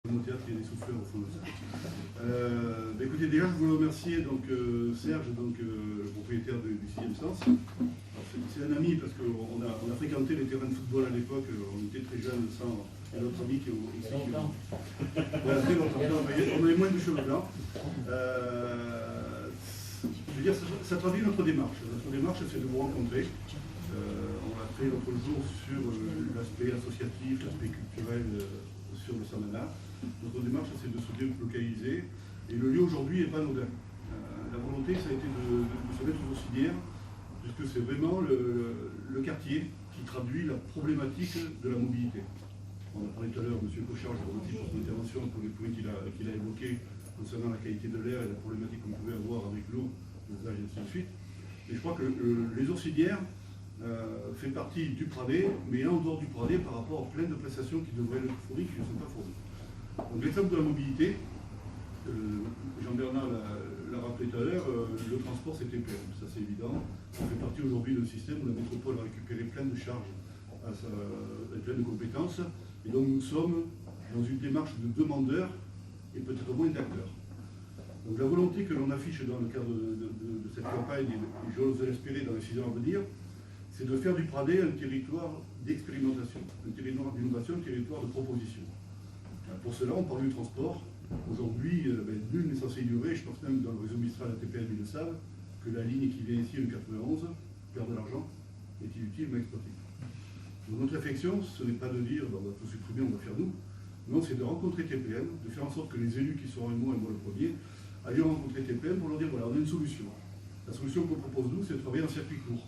Au théâtre, il y a des souffleurs au fond de ça. Écoutez, déjà, je voulais remercier Serge, le propriétaire du 6e Sens. C'est un ami parce qu'on a fréquenté les terrains de football à l'époque, on était très jeunes, et notre ami qui est aussi. Voilà, très longtemps. On avait moins de cheveux blancs. Je veux dire, ça traduit notre démarche. Notre démarche, c'est de vous rencontrer. On a fait l'autre jour sur l'aspect associatif, l'aspect culturel sur le Samana. Notre démarche, c'est de se délocaliser. Et le lieu aujourd'hui n'est pas anodin. La volonté, ça a été de se mettre aux Auxiliaires, puisque c'est vraiment le quartier qui traduit la problématique de la mobilité. On a parlé tout à l'heure, M. Cochard, je vous remercie pour son intervention, pour les points qu'il a évoqués concernant la qualité de l'air et la problématique qu'on pouvait avoir avec l'eau, les âges et ainsi de suite. Et je crois que les Auxiliaires fait partie du Pradé, mais en dehors du Pradé par rapport à plein de prestations qui devraient être fournies, qui ne sont pas fournies. Donc l'exemple de la mobilité, Jean-Bernard l'a rappelé tout à l'heure, le transport c'est TPM, ça c'est évident. Ça fait partie aujourd'hui d'un système où la métropole a récupéré plein de charges, plein de compétences, et donc nous sommes dans une démarche de demandeurs et peut-être moins d'acteurs. Donc la volonté que l'on affiche dans le cadre de cette campagne, et j'ose l'espérer dans les 6 ans à venir, c'est de faire du Pradé un territoire d'expérimentation, un territoire d'innovation, un territoire de proposition. Pour cela, on parle du transport. Aujourd'hui, nul n'est censé ignorer, je pense même dans le réseau Mistral ATPM, ils le savent, que la ligne qui vient ici, le 91, perd de l'argent, est inutilement exploitée. Donc notre réflexion, ce n'est pas de dire on va tout supprimer, on va faire nous. Non, c'est de rencontrer TPM, de faire en sorte que les élus qui sont avec moi et moi le premier, aillent rencontrer TPM pour leur dire voilà, on a une solution. La solution qu'on propose nous, c'est de travailler en circuit court.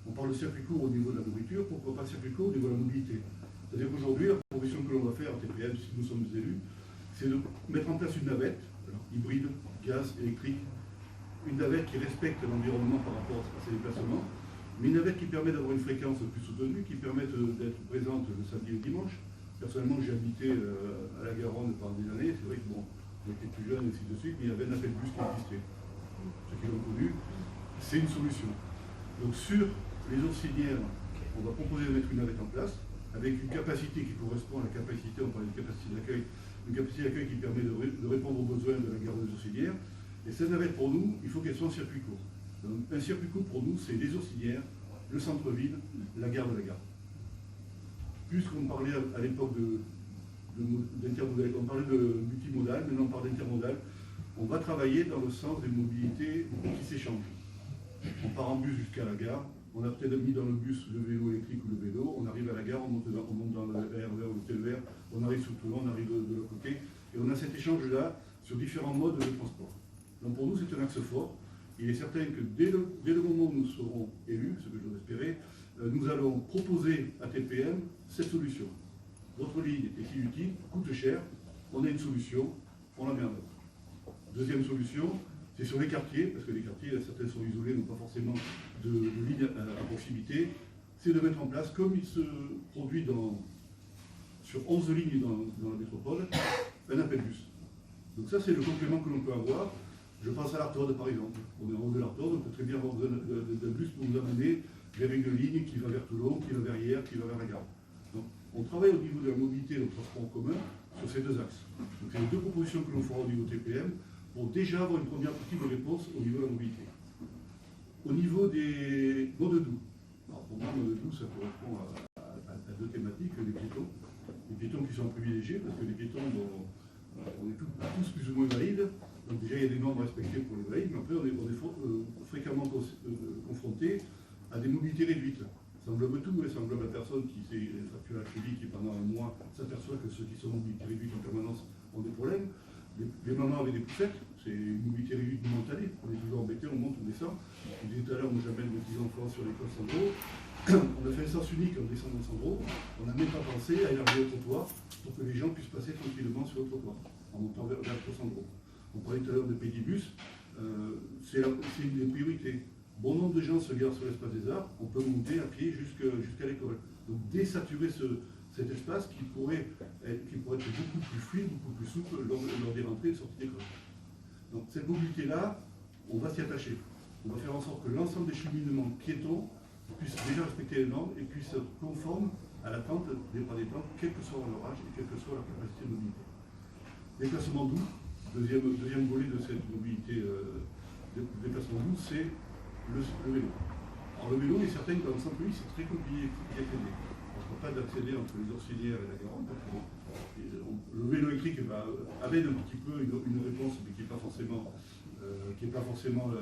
On parle de circuit court au niveau de la nourriture, pourquoi pas circuit court au niveau de la mobilité. C'est-à-dire qu'aujourd'hui, la proposition que l'on va faire à TPM, si nous sommes élus, c'est de mettre en place une navette, hybride, gaz, électrique, une navette qui respecte l'environnement par rapport à ses déplacements, mais une navette qui permet d'avoir une fréquence plus soutenue, qui permet d'être présente le samedi et le dimanche. Personnellement, j'ai habité à la Garonne pendant des années, c'est vrai que bon, on était plus jeunes et ainsi de suite, mais il y avait un appel bus qui existait. Ceux qui l'ont connu, c'est une solution. Donc sur les Auxiliaires, on va proposer de mettre une navette en place, avec une capacité qui correspond à la capacité, on parlait de capacité d'accueil, une capacité d'accueil qui permet de répondre aux besoins de la gare des Auxiliaires. Et cette navette, pour nous, il faut qu'elle soit en circuit court. Donc, un circuit court, pour nous, c'est les Auxiliaires, le centre-ville, la gare de la gare. Puisqu'on parlait à l'époque d'intermodal, on parlait de multimodal, maintenant on parle d'intermodal, on va travailler dans le sens des mobilités qui s'échangent. On part en bus jusqu'à la gare, on a peut-être mis dans le bus le vélo électrique ou le vélo, on arrive à la gare, on monte dans le RER ou le TER, on arrive sous Toulon, on arrive de l'autre côté, et on a cet échange-là sur différents modes de transport. Donc pour nous, c'est un axe fort. Il est certain que dès le moment où nous serons élus, ce que je dois espérer, nous allons proposer à TPM cette solution. Votre ligne est inutile, coûte cher, on a une solution, on la met en œuvre. Deuxième solution, c'est sur les quartiers, parce que les quartiers, certains sont isolés, n'ont pas forcément de ligne à proximité, c'est de mettre en place, comme il se produit sur 11 lignes dans la métropole, un appel bus. Donc ça, c'est le complément que l'on peut avoir. Je pense à l'Artode, par exemple. On est en haut de l'Artode, on peut très bien avoir besoin d'un bus pour nous amener vers une ligne qui va vers Toulon, qui va vers hier, qui va vers la gare. Donc, on travaille au niveau de la mobilité et du transport en commun sur ces deux axes. Donc, c'est les deux propositions que l'on fera au niveau TPM pour déjà avoir une première partie de réponse au niveau de la mobilité. Au niveau des modes doux. Alors, pour moi, mode doux, ça correspond à deux thématiques, les piétons. Les piétons qui sont privilégiés, parce que les piétons, on est tous plus ou moins valides. Donc déjà, il y a des normes respectées pour les valides, mais après, on est fréquemment confronté à des mobilités réduites. Ça englobe tout, ça englobe la personne qui s'est fracturée la cheville, qui pendant un mois s'aperçoit que ceux qui sont en mobilité réduite en permanence ont des problèmes. Les mamans avec des poussettes, c'est une mobilité réduite momentanée. On est toujours embêté, on monte, on descend. Je disais tout à l'heure, moi j'amène mes petits-enfants sur l'école Sandro. On a fait un sens unique en descendant de Sandro. On n'a même pas pensé à élargir le trottoir pour que les gens puissent passer tranquillement sur le trottoir, en montant vers Sandro. On parlait tout à l'heure de Pédibus, c'est une des priorités. Bon nombre de gens se garent sur l'espace des arts, on peut monter à pied jusqu'à l'école. Donc désaturer cet espace qui pourrait être beaucoup plus fluide, beaucoup plus souple lors des rentrées et sorties d'école. Donc cette mobilité-là, on va s'y attacher. On va faire en sorte que l'ensemble des cheminements piétons puissent déjà respecter les normes et puissent être conformes à l'attente des pas des temps, quel que soit leur âge et quelle que soit leur capacité de mobilité. Déplacement doux, deuxième volet de cette mobilité déplacement doux, c'est le vélo. Alors le vélo, il est certain que dans le centre-ville, c'est très compliqué d'accéder. On ne peut pas d'accéder entre les Orcinières et la Garonne. Le vélo électrique amène un petit peu une réponse, mais qui n'est pas forcément,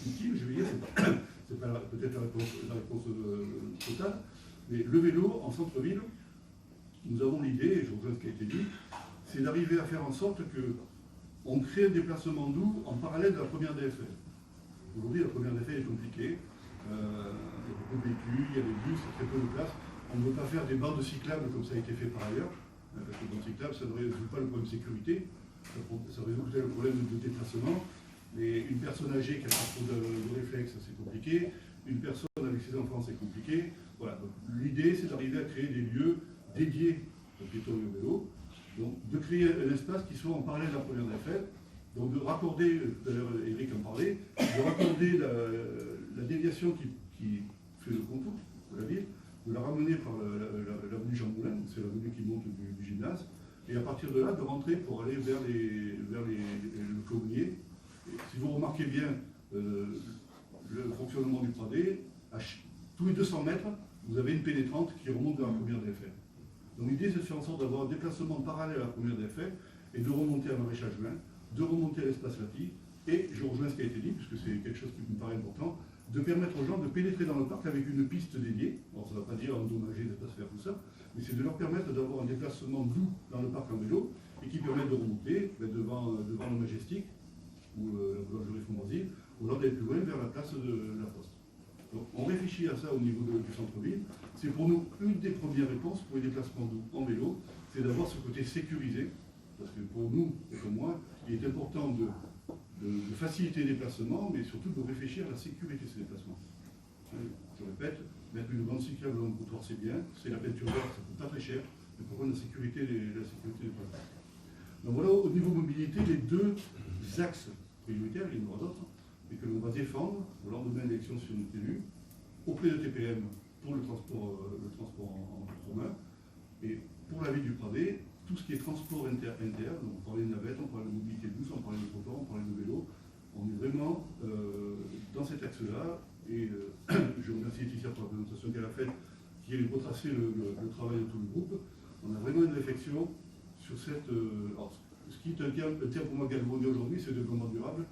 utile, je veux dire, c'est pas peut-être la réponse totale, mais le vélo en centre-ville, nous avons l'idée, et je rejoins ce qui a été dit, c'est d'arriver à faire en sorte qu'on crée un déplacement doux en parallèle de la première DFL. Aujourd'hui, la première DFL est compliquée, il y a beaucoup de véhicules, il y a des bus, il y a très peu de place. On ne veut pas faire des bandes cyclables comme ça a été fait par ailleurs, parce que les bandes cyclables, ça ne résout pas le problème de sécurité, ça résout peut-être le problème de déplacement. Mais une personne âgée qui a pas trop de réflexes, c'est compliqué. Une personne avec ses enfants, c'est compliqué. Voilà. L'idée, c'est d'arriver à créer des lieux dédiés aux piétons et au vélo. Donc, de créer un espace qui soit en parallèle de la première DFL. Donc, de raccorder, tout à l'heure Eric en parlait, de raccorder la déviation qui fait le contour de la ville, de la ramener par l'avenue Jean Moulin, c'est l'avenue qui monte du gymnase, et à partir de là, de rentrer pour aller vers le Clonnier. Si vous remarquez bien le fonctionnement du Pradé, tous les 200 mètres, vous avez une pénétrante qui remonte dans la première DFL. Donc l'idée, c'est de faire en sorte d'avoir un déplacement parallèle à la première DFL et de remonter à Maréchal Juin, de remonter à l'espace Lati, et je rejoins ce qui a été dit, puisque c'est quelque chose qui me paraît important, de permettre aux gens de pénétrer dans le parc avec une piste dédiée. Alors ça ne va pas dire endommager l'espace vert, tout ça, mais c'est de leur permettre d'avoir un déplacement doux dans le parc en vélo, et qui permet de remonter devant le Majestic, ou la boulangerie Fondroisille, ou alors d'aller plus loin vers la place de la Poste. Donc on réfléchit à ça au niveau du centre-ville. C'est pour nous une des premières réponses pour les déplacements doux en vélo, c'est d'avoir ce côté sécurisé, parce que pour nous et pour moi, il est important de faciliter les déplacements, mais surtout de réfléchir à la sécurité de ces déplacements. Je répète, mettre une bande cyclable dans le trottoir, c'est bien, c'est la peinture verte, ça ne coûte pas très cher, mais pour la sécurité des déplacements. Donc voilà, au niveau mobilité, les deux axes prioritaires, il y en aura d'autres, mais que l'on va défendre au lendemain de l'élection si on est élu, auprès de TPM pour le transport en commun, et pour la ville du Pradé, tout ce qui est transport inter, donc on parlait de navette, on parlait de mobilité douce, on parlait de trottoir, on parlait de vélo, on est vraiment dans cet axe-là, et je remercie Laetitia pour la présentation qu'elle a faite, qui est retracer le travail de tout le groupe. On a vraiment une réflexion sur cette... alors, ce qui est un terme pour moi galvaudé aujourd'hui, c'est le développement durable,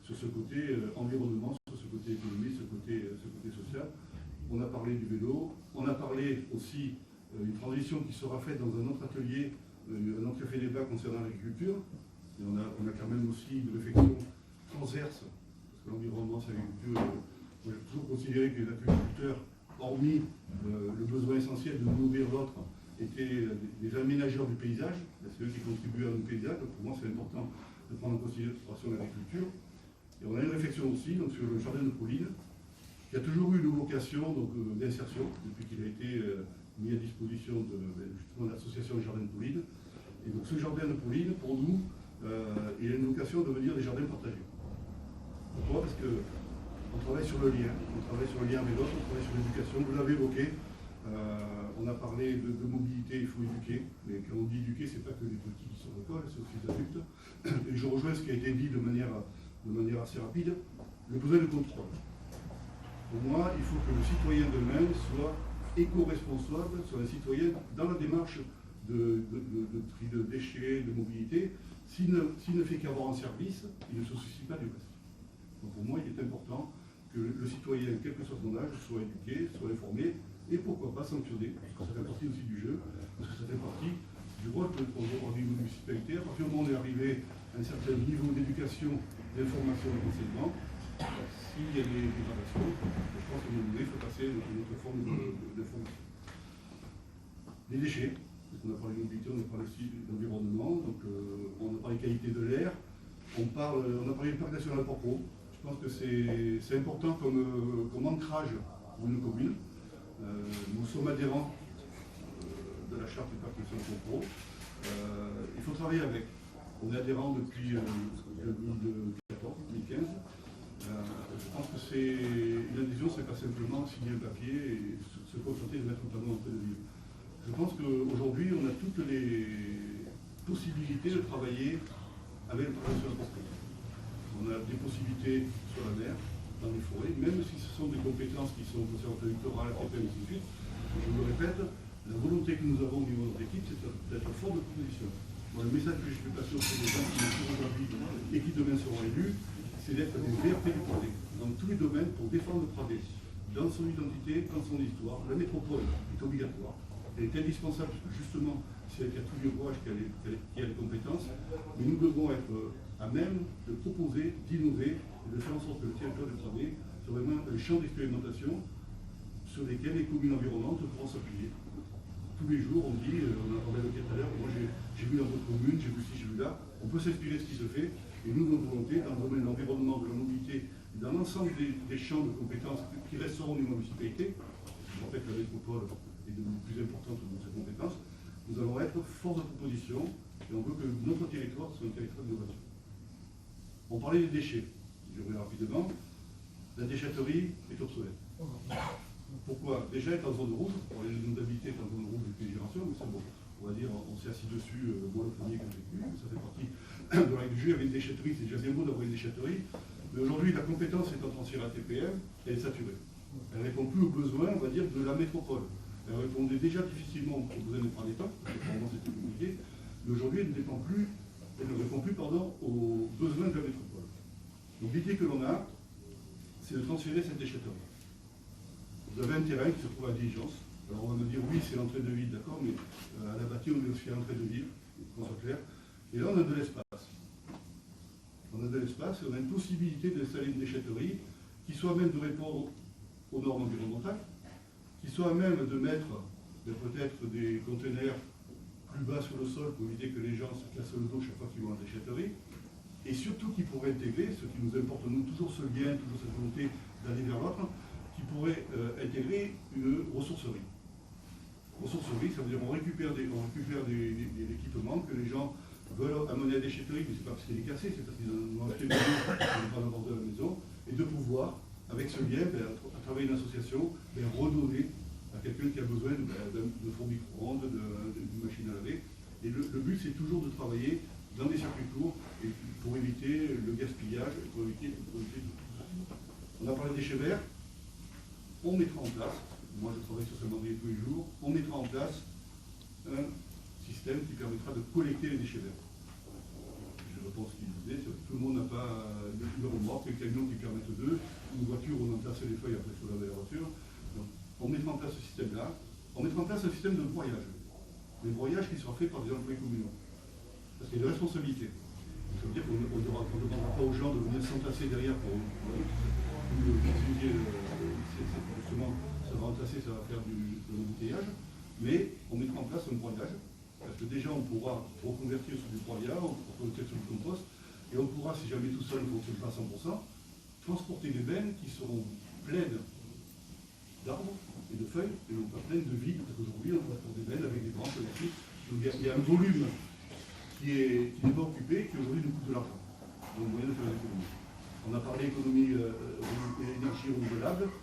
sur ce côté environnement, sur ce côté économie, ce côté social. On a parlé du vélo, on a parlé aussi d'une transition qui sera faite dans un autre atelier, un autre café débat concernant l'agriculture. Et on a quand même aussi une réflexion transverse, parce que l'environnement, c'est l'agriculture. J'ai toujours considéré que les agriculteurs, hormis le besoin essentiel de nourrir l'autre, étaient des aménageurs du paysage, c'est eux qui contribuent à nos paysages. Donc pour moi, c'est important de prendre en considération l'agriculture. Et on a une réflexion aussi donc, sur le jardin de Pauline, qui a toujours eu une vocation d'insertion, depuis qu'il a été mis à disposition justement de l'association des jardins de Pauline. Et donc ce jardin de Pauline, pour nous, il a une vocation de devenir des jardins partagés. Pourquoi? Parce qu'on travaille sur le lien, avec l'autre, on travaille sur l'éducation, vous l'avez évoqué. On a parlé de mobilité, il faut éduquer, mais quand on dit éduquer, c'est pas que les petits qui sont à l'école, c'est aussi les adultes. Et je rejoins ce qui a été dit de manière assez rapide, le besoin de contrôle. Pour moi, il faut que le citoyen demain soit éco-responsable, soit un citoyen dans la démarche de tri de déchets, de mobilité. S'il ne fait qu'avoir un service, il ne se soucie pas du reste. Donc pour moi, il est important que le citoyen, quel que soit son âge, soit éduqué, soit informé, et pourquoi pas sanctionner, parce que ça fait partie aussi du jeu, parce que ça fait partie du rôle au niveau municipalité. À partir du moment où on est arrivé à un certain niveau d'éducation, d'information et d'enseignement, s'il y a des dégradations, je pense qu'à un moment donné, il faut passer à une autre forme d'information. Les déchets, parce qu'on a parlé de mobilité, on a parlé aussi d'environnement, donc on a parlé de qualité de l'air, on a parlé du parc national Porcro. Je pense que c'est important comme ancrage pour une commune. Nous sommes adhérents de la charte du parc national Porcro. Il faut travailler avec. On est adhérent depuis 2014, 2015. Je pense que une adhésion, c'est pas simplement signer un papier et se contenter de mettre un panneau en pleine ville. Je pense qu'aujourd'hui, on a toutes les possibilité de travailler avec le prévention sportive. On a des possibilités sur la mer, dans les forêts, même si ce sont des compétences qui sont conservateur littoral, et ainsi de suite. Je me répète, la volonté que nous avons au niveau de notre équipe, c'est d'être fort de proposition. Le message que je fais passer auprès des gens qui sont aujourd'hui et qui demain seront élus, c'est d'être des VRP du Pradet, dans tous les domaines pour défendre le Pradet, dans son identité, dans son histoire. La métropole est obligatoire, elle est indispensable, justement, si elle a tous les rouages, qu'elle a les compétences, mais nous devons être à même de proposer, d'innover, et de faire en sorte que le territoire du Pradet soit vraiment un champ d'expérimentation sur lesquels les communes environnantes pourront s'appuyer. Tous les jours, on dit, on a évoqué tout à l'heure, moi j'ai vu dans votre commune, j'ai vu ci, j'ai vu là, on peut s'inspirer de ce qui se fait, et nous, notre volonté, dans le domaine de l'environnement, de la mobilité, dans l'ensemble des champs de compétences qui resteront au niveau municipalité, en fait la métropole est devenue plus importante dans ces compétences, nous allons être force de proposition, et on veut que notre territoire soit un territoire d'innovation. On parlait des déchets, je vais rapidement, la déchetterie est obsolète. Pourquoi? Déjà, être en zone rouge, les zones d'habiter est en zone rouge depuis des générations, mais c'est bon. On va dire, on s'est assis dessus, moi le premier quand j'ai vécu, ça fait partie de la règle du jeu. Il y avait une déchetterie, c'est déjà bien beau d'avoir une déchetterie, mais aujourd'hui, la compétence étant transférée à TPM, elle est saturée. Elle ne répond plus aux besoins, on va dire, de la métropole. Elle répondait déjà difficilement aux besoins des Pradétans, parce que probablement c'était compliqué, mais aujourd'hui, elle ne répond plus, aux besoins de la métropole. Donc l'idée que l'on a, c'est de transférer cette déchetterie. Vous avez un terrain qui se trouve à Diligence. Alors on va me dire, oui, c'est l'entrée de ville, d'accord, mais à la bâtie, on est aussi à l'entrée de ville, qu'on soit clair. Et là, on a de l'espace. On a de l'espace et on a une possibilité d'installer une déchetterie qui soit à même de répondre aux normes environnementales, qui soit à même de mettre peut-être des conteneurs plus bas sur le sol pour éviter que les gens se cassent le dos chaque fois qu'ils vont à la déchetterie, et surtout qui pourrait intégrer, ce qui nous importe, nous, toujours ce lien, toujours cette volonté d'aller vers l'autre, qui pourrait intégrer une ressourcerie. Ressourcerie, ça veut dire on récupère des équipements que les gens veulent amener à la déchetterie, mais c'est pas parce qu'il est cassé, c'est parce qu'ils ont acheté une maison, ils n'ont pas d'abord de la maison, et de pouvoir, avec ce lien, à travers une association, redonner à quelqu'un qui a besoin de four micro-ondes, d'une machine à laver. Et le but, c'est toujours de travailler dans des circuits courts et pour éviter le gaspillage, pour éviter On a parlé des déchets verts. On mettra en place, moi je travaille sur ce mandé tous les jours, on mettra en place un système qui permettra de collecter les déchets verts. Je repense ce qu'il disait, tout le monde n'a pas une remorque, des camions qui permettent d'eux, une voiture où on entasse les feuilles, après il faut laver la voiture. Donc, on mettra en place ce système-là. On mettra en place un système de broyage. Le broyage qui sera fait par des employés communaux. Parce qu'il y a des responsabilités. Ça veut dire qu'on ne demandera pas aux gens de venir s'entasser derrière pour justement, ça va entasser, ça va faire de l'embouteillage, mais on mettra en place un broyage, parce que déjà on pourra reconvertir sur du broyage, on pourra reconvertir sur du compost, et on pourra, si jamais tout seul ne fonctionne pas à 100%, transporter des bennes qui seront pleines d'arbres et de feuilles, et non pas pleines de vide, parce qu'aujourd'hui on va faire des bennes avec des branches électriques. Donc il y a un volume qui n'est pas occupé, qui aujourd'hui nous coûte de l'argent. Donc moyen de faire des économies. On a parlé économie énergie renouvelable.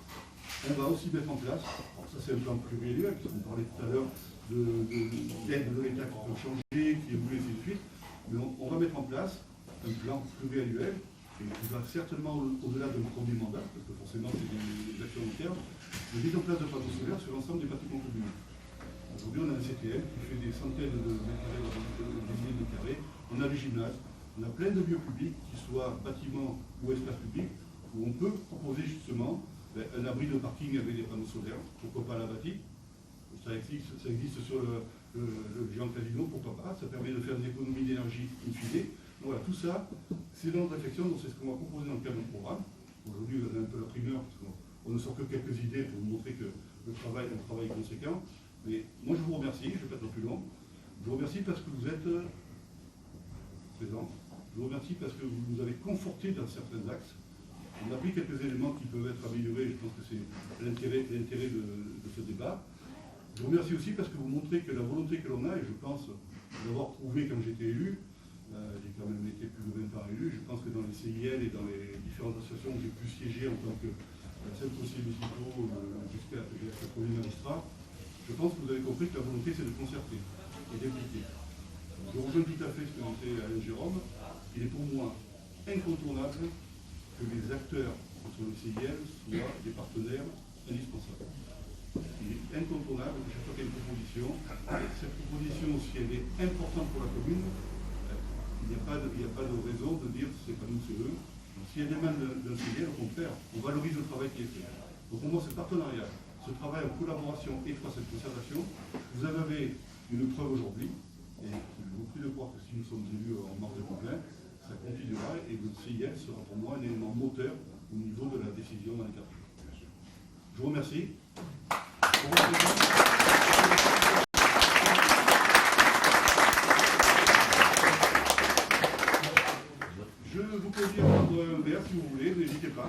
On va aussi mettre en place, alors ça c'est un plan pluriannuel, puisqu'on parlait tout à l'heure d'aide de l'État qui peut changer, qui évolue, et ainsi de suite. Mais on va mettre en place un plan pluriannuel, et qui va certainement au-delà de notre premier mandat, parce que forcément c'est des actions long terme, de mise en place de panneaux solaires sur l'ensemble des bâtiments communaux. Aujourd'hui on a un CTM qui fait des centaines de mètres carrés, des milliers de mètres carrés, on a des gymnases. On a plein de lieux publics, qu'ils soient bâtiments ou espaces publics, où on peut proposer justement un abri de parking avec des panneaux solaires, pourquoi pas à la bâtie. Ça existe sur le géant casino, pourquoi pas. Ça permet de faire des économies d'énergie in fine. Donc voilà, tout ça, c'est dans notre réflexion, donc c'est ce qu'on va proposer dans le cadre du programme. Aujourd'hui, on a un peu la primeur, parce qu'on ne sort que quelques idées pour vous montrer que le travail est conséquent. Mais moi, je vous remercie, je ne vais pas être plus long. Je vous remercie parce que vous êtes présents. Je vous remercie parce que vous nous avez conforté dans certains axes. On a pris quelques éléments qui peuvent être améliorés, je pense que c'est l'intérêt de ce débat. Je vous remercie aussi parce que vous montrez que la volonté que l'on a, et je pense l'avoir prouvé quand j'étais élu, j'ai quand même été plus de 20 ans élu, je pense que dans les CIL et dans les différentes associations où j'ai pu siéger en tant que centre conseiller municipaux jusqu'à premier magistrat, je pense que vous avez compris que la volonté c'est de concerter et d'impliquer. Je rejoins tout à fait ce que disait Alain Jérôme. Il est pour moi incontournable que les acteurs sur le CIL soient des partenaires indispensables. Il est incontournable que chaque fois qu'il y a une proposition, cette proposition, si elle est importante pour la commune, il n'y a pas de raison de dire c'est pas nous, c'est eux. Donc, si elle demande d'un CIL, au contraire, on valorise le travail qui est fait. Donc pour moi, ce partenariat, ce travail en collaboration étroite, cette concertation, vous en avez une preuve aujourd'hui, et je vous prie de croire que si nous sommes élus en mars 2020, ça continuera et le CIL sera pour moi un élément moteur au niveau de la décision dans les quartiers. Je vous remercie. Je vous convie à prendre un verre si vous voulez, n'hésitez pas.